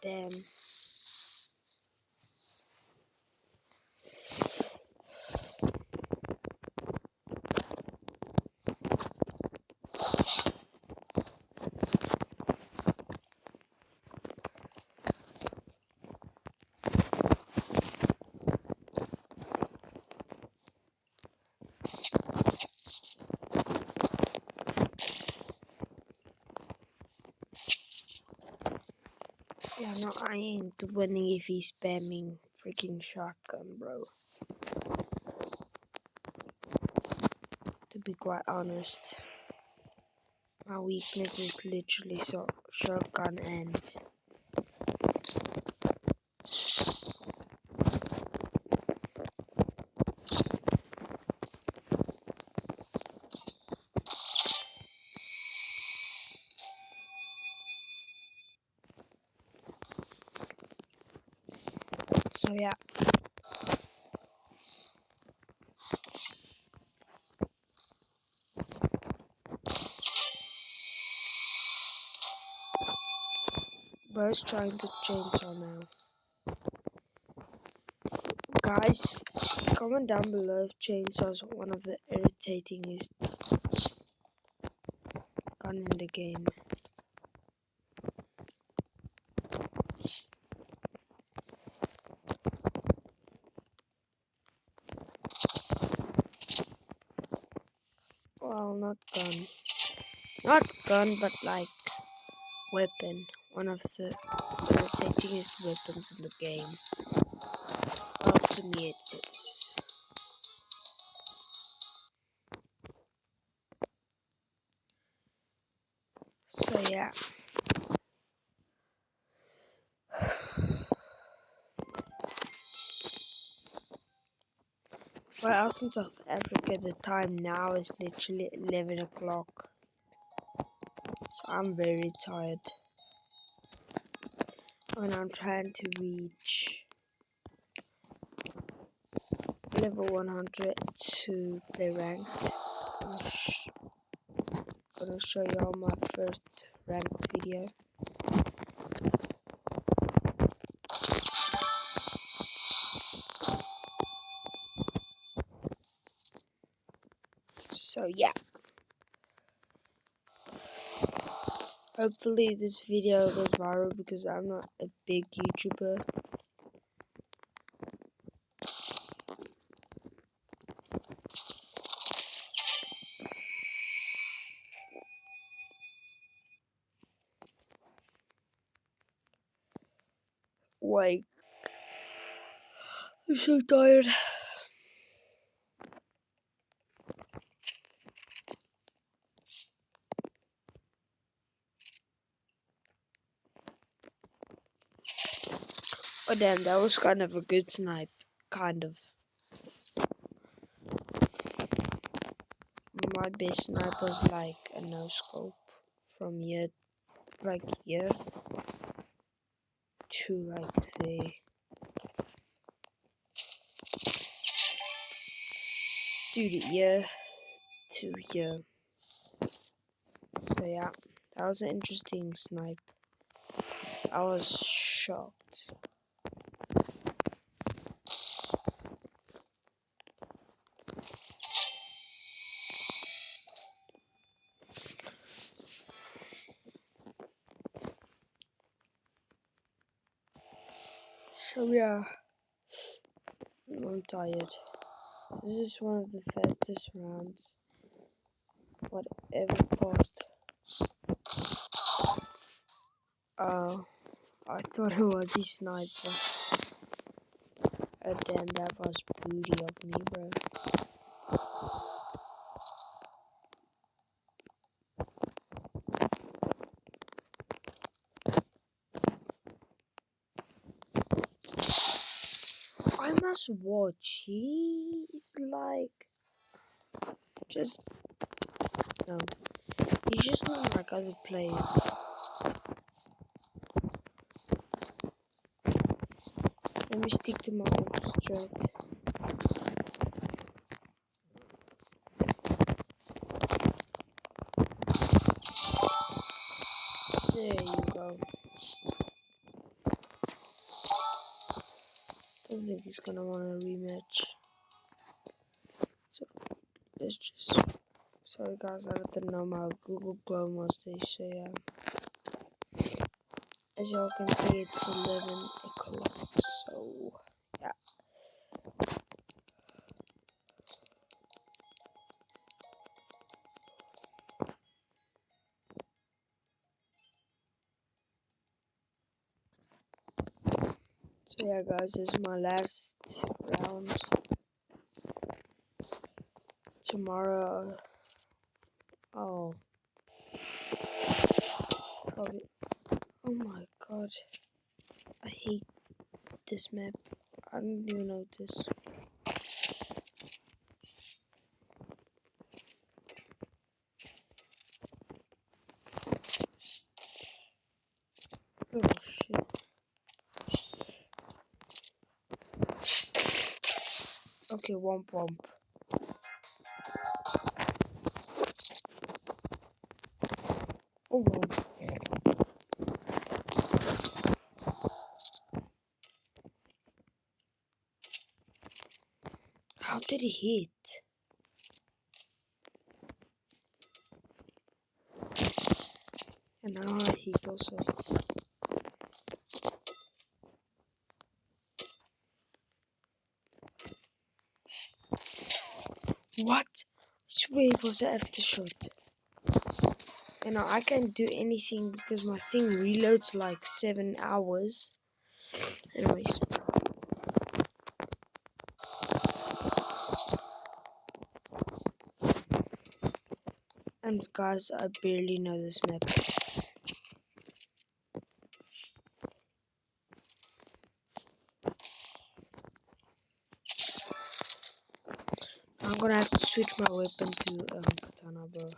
Damn. Yeah, no, I ain't winning if he's spamming freaking shotgun, bro. To be quite honest, my weakness is literally shotgun and so yeah. Bro's trying to chainsaw now. Guys, comment down below if chainsaw is one of the irritatingest gun in the game. Well, not gun. Not gun, but like weapon. One of the irritatingest weapons in the game. Well, to me it is. So yeah. Well, in South Africa, the time now is literally 11 o'clock. So I'm very tired. And I'm trying to reach level 100 to play ranked. I'm gonna show y'all my first ranked video. So yeah. Hopefully this video goes viral because I'm not a big YouTuber. Wait. I'm so tired. Oh damn, that was kind of a good snipe. Kind of. My best snipe was like a no scope from here, like here to like there. Dude, here to here. So yeah, that was an interesting snipe. I was shocked. So yeah, I'm tired. This is one of the fastest rounds whatever passed. Oh, I thought it was a sniper. Oh damn, that was booty of me, bro. I must watch. He's like just no. He's just not like other players. Let me stick to my old strat. There you go. I don't think he's gonna want a rematch. So let's just. Sorry guys, I didn't know my Google Chrome was there, so yeah. As y'all can see, it's 11 o'clock, so yeah. So yeah guys, this is my last round. Tomorrow, oh, probably, oh my god, I hate this map. I didn't even notice. Oh shit. Okay, womp womp. Oh womp. How did he hit? And now I hit also. What? I swear it was an aftershot. And now I can't do anything because my thing reloads like 7 hours. Anyways. And guys, I barely know this map. I'm gonna have to switch my weapon to katana, bro.